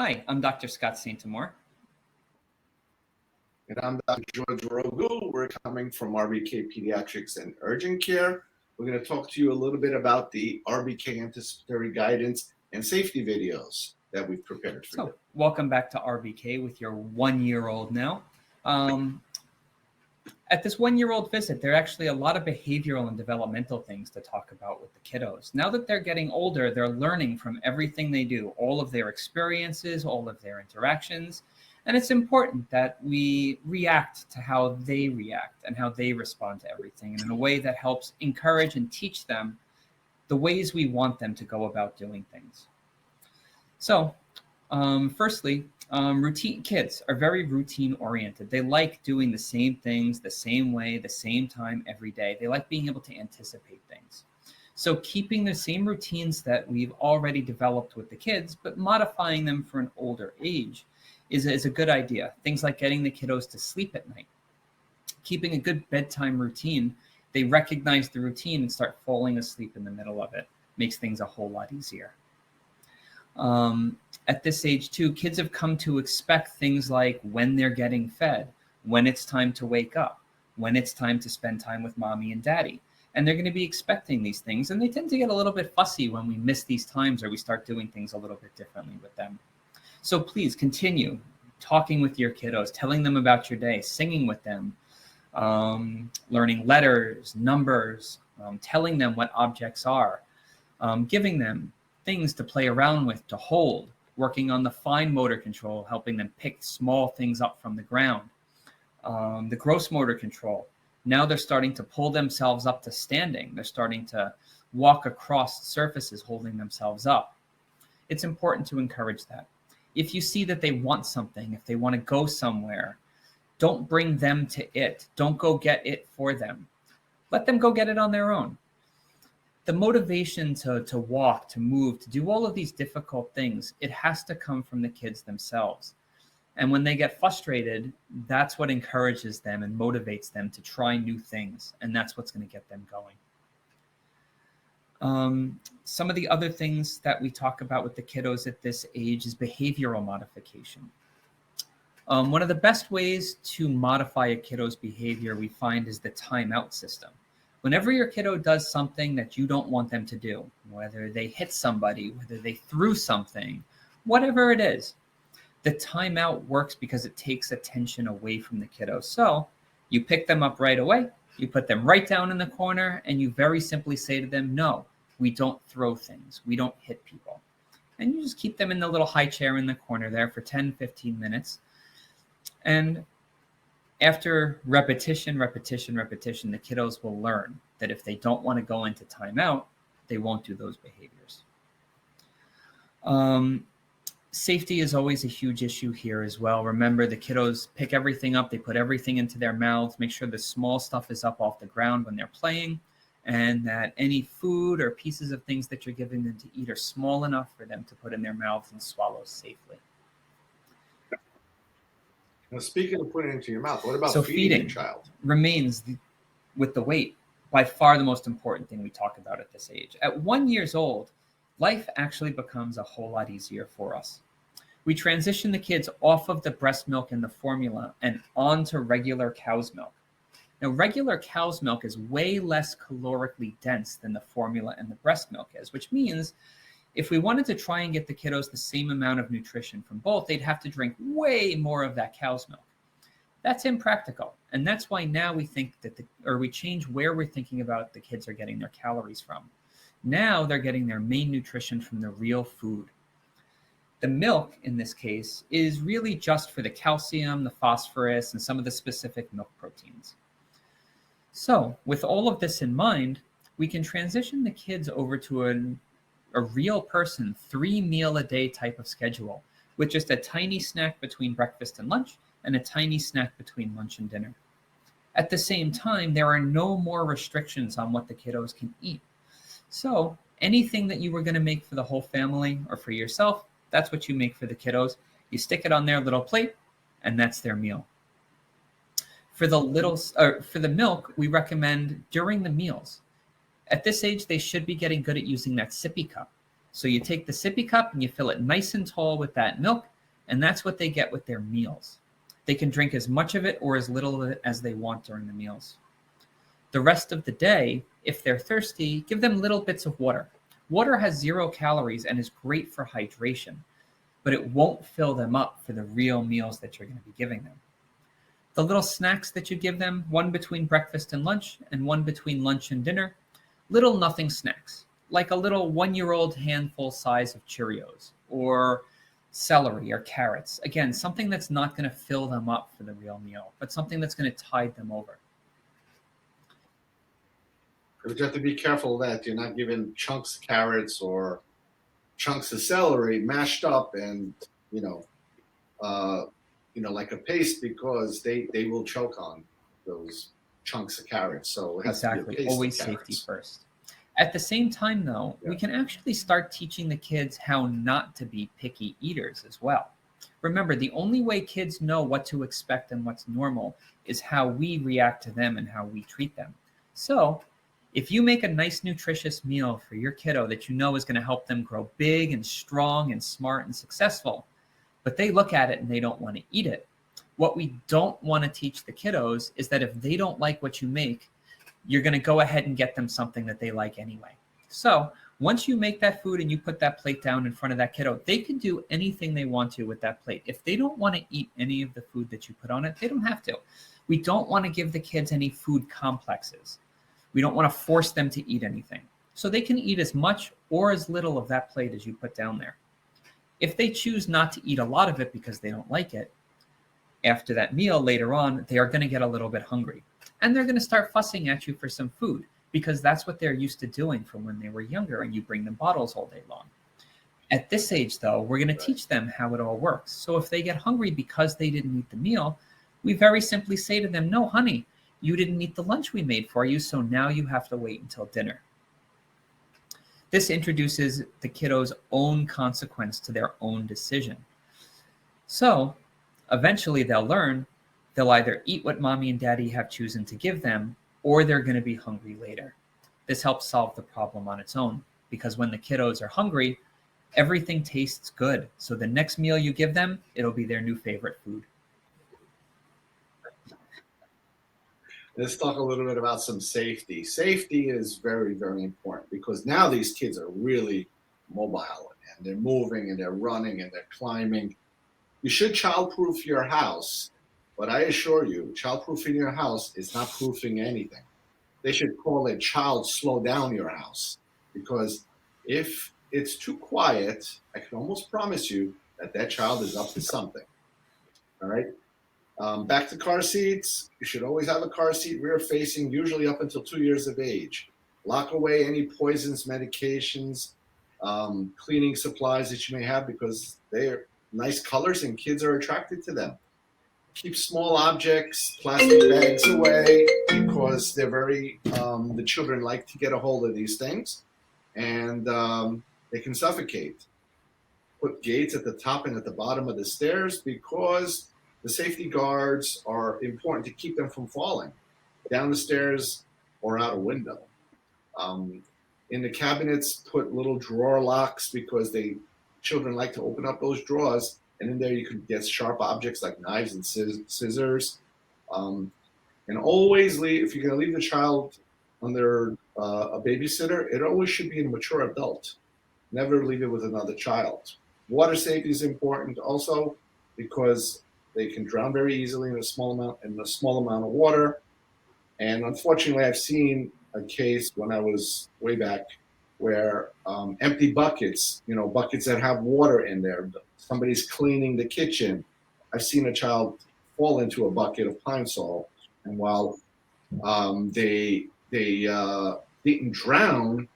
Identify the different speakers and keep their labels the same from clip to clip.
Speaker 1: Hi, I'm Dr. Scott Saint-Amour.
Speaker 2: And I'm Dr. George Rogul. We're coming from RBK Pediatrics and Urgent Care. We're going to talk to you a little bit about the RBK anticipatory guidance and safety videos that we've prepared for you.
Speaker 1: Welcome back to RBK with your 1-year-old now. At this 1-year-old visit, there are actually a lot of behavioral and developmental things to talk about with the kiddos. Now that they're getting older, they're learning from everything they do, all of their experiences, all of their interactions. And it's important that we react to how they react and how they respond to everything, and in a way that helps encourage and teach them the ways we want them to go about doing things. So, firstly, routine kids are very routine oriented. They like doing the same things the same way, the same time every day. They like being able to anticipate things. So keeping the same routines that we've already developed with the kids, but modifying them for an older age is a good idea. Things like getting the kiddos to sleep at night, keeping a good bedtime routine. They recognize the routine and start falling asleep in the middle of it. Makes things a whole lot easier. At this age too, kids have come to expect things like when they're getting fed, when it's time to wake up, when it's time to spend time with mommy and daddy. And they're going to be expecting these things. And they tend to get a little bit fussy when we miss these times or we start doing things a little bit differently with them. So please continue talking with your kiddos, telling them about your day, singing with them, learning letters, numbers, telling them what objects are, giving them things to play around with, to hold, working on the fine motor control, helping them pick small things up from the ground. The gross motor control, now they're starting to pull themselves up to standing. They're starting to walk across surfaces, holding themselves up. It's important to encourage that. If you see that they want something, if they want to go somewhere, don't bring them to it. Don't go get it for them. Let them go get it on their own. The motivation to walk, to move, to do all of these difficult things, it has to come from the kids themselves. And when they get frustrated, that's what encourages them and motivates them to try new things. And that's what's going to get them going. Some of the other things that we talk about with the kiddos at this age is behavioral modification. One of the best ways to modify a kiddo's behavior we find is the timeout system. Whenever your kiddo does something that you don't want them to do, whether they hit somebody, whether they threw something, whatever it is, the timeout works because it takes attention away from the kiddo. So you pick them up right away, you put them right down in the corner, and you very simply say to them, no, we don't throw things, we don't hit people. And you just keep them in the little high chair in the corner there for 10, 15 minutes. And after repetition, the kiddos will learn that if they don't want to go into timeout, they won't do those behaviors. Safety is always a huge issue here as well. Remember, the kiddos pick everything up, they put everything into their mouths, make sure the small stuff is up off the ground when they're playing, and that any food or pieces of things that you're giving them to eat are small enough for them to put in their mouths and swallow safely.
Speaker 2: Now, speaking of putting it into your mouth, what about feeding your child?
Speaker 1: Remains with the weight by far the most important thing we talk about at this age. At 1 year old, life actually becomes a whole lot easier for us. We transition the kids off of the breast milk and the formula and onto regular cow's milk. Now, regular cow's milk is way less calorically dense than the formula and the breast milk is, which means if we wanted to try and get the kiddos the same amount of nutrition from both, they'd have to drink way more of that cow's milk. That's impractical. And that's why now we think that we change where we're thinking about the kids are getting their calories from. Now they're getting their main nutrition from the real food. The milk in this case is really just for the calcium, the phosphorus, and some of the specific milk proteins. So with all of this in mind, we can transition the kids over to a real person, 3-meal-a-day type of schedule with just a tiny snack between breakfast and lunch and a tiny snack between lunch and dinner. At the same time, there are no more restrictions on what the kiddos can eat. So anything that you were going to make for the whole family or for yourself, that's what you make for the kiddos. You stick it on their little plate, and that's their meal. For the milk, we recommend during the meals. At this age, they should be getting good at using that sippy cup. So you take the sippy cup and you fill it nice and tall with that milk, And that's what they get with their meals. They can drink as much of it or as little of it as they want during the meals. The rest of the day, if they're thirsty, give them little bits of water. Water has 0 calories and is great for hydration, but it won't fill them up for the real meals that you're going to be giving them. The little snacks that you give them, one between breakfast and lunch and one between lunch and dinner, little nothing snacks, like a little 1-year-old handful size of Cheerios or celery or carrots. Again, something that's not going to fill them up for the real meal, but something that's going to tide them over.
Speaker 2: But you have to be careful that you're not giving chunks of carrots or chunks of celery mashed up and, like a paste, because they will choke on those chunks of carrots. So it has to be a
Speaker 1: Exactly.
Speaker 2: paste
Speaker 1: Always
Speaker 2: of
Speaker 1: safety
Speaker 2: carrots.
Speaker 1: first. At the same time, though, we
Speaker 2: Yeah.
Speaker 1: can actually start teaching the kids how not to be picky eaters as well. Remember, the only way kids know what to expect and what's normal is how we react to them and how we treat them. So, if you make a nice, nutritious meal for your kiddo that you know is going to help them grow big and strong and smart and successful, but they look at it and they don't want to eat it, what we don't want to teach the kiddos is that if they don't like what you make, you're going to go ahead and get them something that they like anyway. So once you make that food and you put that plate down in front of that kiddo, they can do anything they want to with that plate. If they don't want to eat any of the food that you put on it, they don't have to. We don't want to give the kids any food complexes. We don't want to force them to eat anything. So they can eat as much or as little of that plate as you put down there. If they choose not to eat a lot of it because they don't like it, after that meal later on, they are going to get a little bit hungry. And they're going to start fussing at you for some food because that's what they're used to doing from when they were younger and you bring them bottles all day long. At this age, though, we're going to teach them how it all works. So if they get hungry because they didn't eat the meal, we very simply say to them, no, honey, you didn't eat the lunch we made for you, so now you have to wait until dinner. This introduces the kiddo's own consequence to their own decision. So eventually they'll learn they'll either eat what mommy and daddy have chosen to give them, or they're going to be hungry later. This helps solve the problem on its own, because when the kiddos are hungry, everything tastes good. So the next meal you give them, it'll be their new favorite food.
Speaker 2: Let's talk a little bit about some safety. Safety is very, very important because now these kids are really mobile and they're moving and they're running and they're climbing. You should childproof your house, but I assure you, childproofing your house is not proofing anything. They should call it child slow down your house, because if it's too quiet, I can almost promise you that that child is up to something. All right. Back to car seats. You should always have a car seat rear facing, usually up until 2 years of age. Lock away any poisons, medications, cleaning supplies that you may have, because they're nice colors and kids are attracted to them. Keep small objects, plastic bags away, because they're the children like to get a hold of these things, and they can suffocate. Put gates at the top and at the bottom of the stairs, because the safety guards are important to keep them from falling down the stairs or out a window. In the cabinets, put little drawer locks, because children like to open up those drawers, and in there you could get sharp objects like knives and scissors. And always leave, if you're going to leave the child under a babysitter, it always should be a mature adult. Never leave it with another child. Water safety is important also, because they can drown very easily in a small amount of water. And unfortunately, I've seen a case when I was way back where empty buckets, buckets that have water in there, somebody's cleaning the kitchen. I've seen a child fall into a bucket of Pine Sol, and while they didn't drown,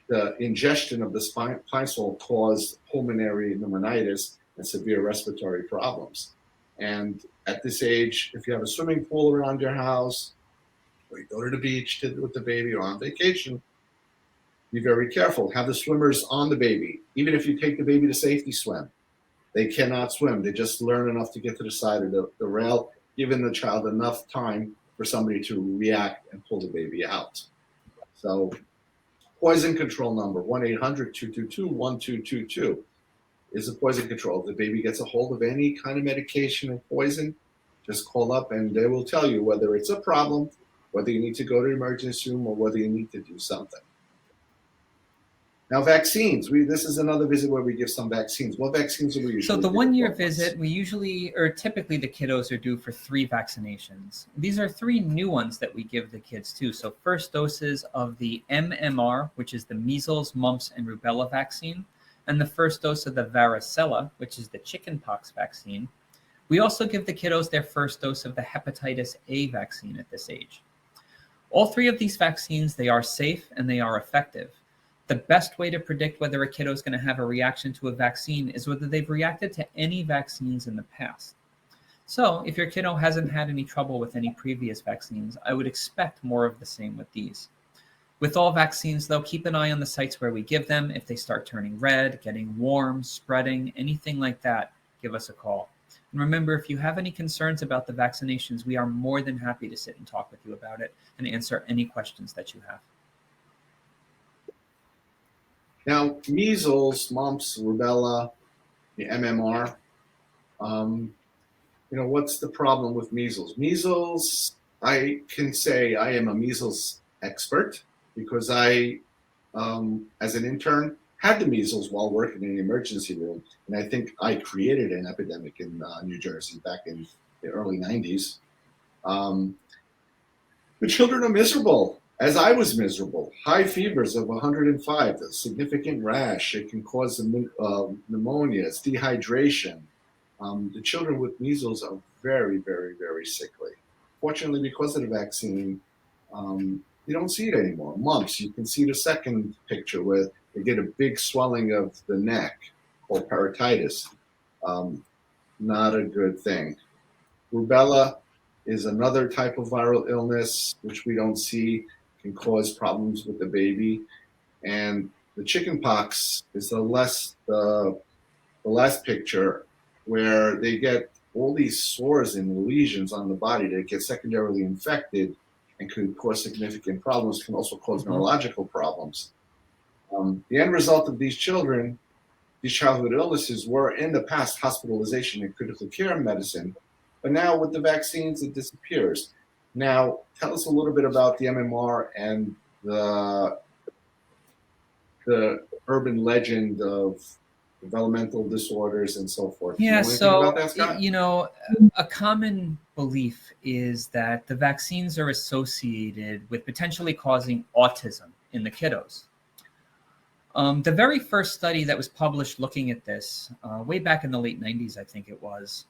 Speaker 2: the ingestion of this Pine Sol caused pulmonary pneumonitis and severe respiratory problems. And at this age, if you have a swimming pool around your house, or you go to the beach with the baby or on vacation, be very careful. Have the swimmers on the baby. Even if you take the baby to safety swim, they cannot swim. They just learn enough to get to the side of the rail, giving the child enough time for somebody to react and pull the baby out. So poison control number, 1-800-222-1222. is the poison control. If the baby gets a hold of any kind of medication or poison, just call up and they will tell you whether it's a problem, whether you need to go to the emergency room, or whether you need to do something. Now, vaccines. This is another visit where we give some vaccines. What vaccines do we usually
Speaker 1: So the
Speaker 2: give
Speaker 1: 1 year
Speaker 2: at 12 months?
Speaker 1: visit, we usually, or typically the kiddos are due for 3 vaccinations. These are 3 new ones that we give the kids too. So first doses of the MMR, which is the measles, mumps, and rubella vaccine, and the first dose of the varicella, which is the chickenpox vaccine. We also give the kiddos their first dose of the hepatitis A vaccine at this age. All 3 of these vaccines, they are safe and they are effective. The best way to predict whether a kiddo is going to have a reaction to a vaccine is whether they've reacted to any vaccines in the past. So if your kiddo hasn't had any trouble with any previous vaccines, I would expect more of the same with these. With all vaccines, though, keep an eye on the sites where we give them. If they start turning red, getting warm, spreading, anything like that, give us a call. And remember, if you have any concerns about the vaccinations, we are more than happy to sit and talk with you about it and answer any questions that you have.
Speaker 2: Now, measles, mumps, rubella, the MMR. What's the problem with measles? Measles, I can say I am a measles expert because I, as an intern, had the measles while working in the emergency room. And I think I created an epidemic in New Jersey back in the early 90s. The children are miserable, as I was miserable. High fevers of 105, a significant rash. It can cause pneumonia, it's dehydration. The children with measles are very, very, very sickly. Fortunately, because of the vaccine, you don't see it anymore. Mumps, you can see the second picture where they get a big swelling of the neck called parotitis. Not a good thing. Rubella is another type of viral illness which we don't see, can cause problems with the baby. And the chickenpox is the last picture, where they get all these sores and lesions on the body that get secondarily infected and could cause significant problems, can also cause neurological problems. The end result of these children, these childhood illnesses, were in the past hospitalization and critical care medicine, but now with the vaccines, it disappears. Now, tell us a little bit about the MMR and the urban legend of developmental disorders and so forth.
Speaker 1: Yeah,
Speaker 2: Do you know anything about that, Scott?
Speaker 1: a common belief is that the vaccines are associated with potentially causing autism in the kiddos. The very first study that was published looking at this, way back in the late 90s, I think it was,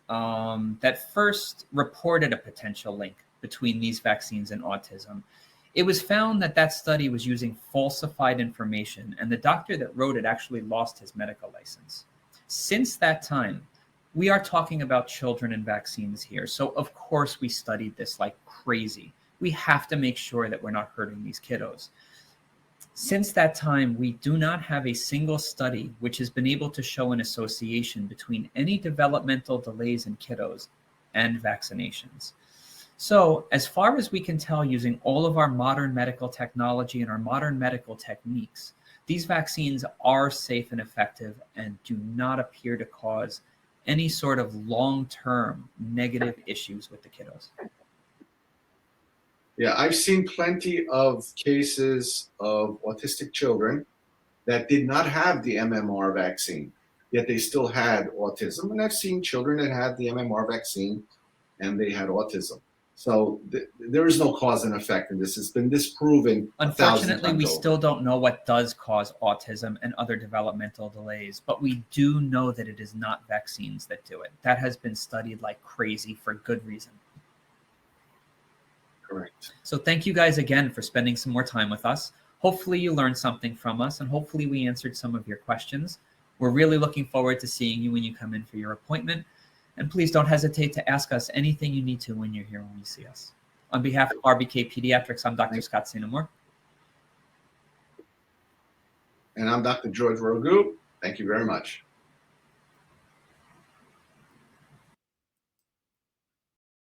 Speaker 1: that first reported a potential link between these vaccines and autism. It was found that that study was using falsified information, and the doctor that wrote it actually lost his medical license. Since that time, we are talking about children and vaccines here. So of course we studied this like crazy. We have to make sure that we're not hurting these kiddos. Since that time, we do not have a single study which has been able to show an association between any developmental delays in kiddos and vaccinations. So as far as we can tell, using all of our modern medical technology and our modern medical techniques, these vaccines are safe and effective and do not appear to cause any sort of long-term negative issues with the kiddos.
Speaker 2: Yeah, I've seen plenty of cases of autistic children that did not have the MMR vaccine, yet they still had autism. And I've seen children that had the MMR vaccine and they had autism. So there is no cause and effect in this. It's been disproven.
Speaker 1: Unfortunately, we still don't know what does cause autism and other developmental delays, but we do know that it is not vaccines that do it. That has been studied like crazy for good reason.
Speaker 2: Correct.
Speaker 1: So thank you guys again for spending some more time with us. Hopefully you learned something from us, and hopefully we answered some of your questions. We're really looking forward to seeing you when you come in for your appointment. And please don't hesitate to ask us anything you need to when you're here when you see us. On behalf of RBK Pediatrics, I'm Dr. Scott St. Amour.
Speaker 2: And I'm Dr. George Rogu. Thank you very much.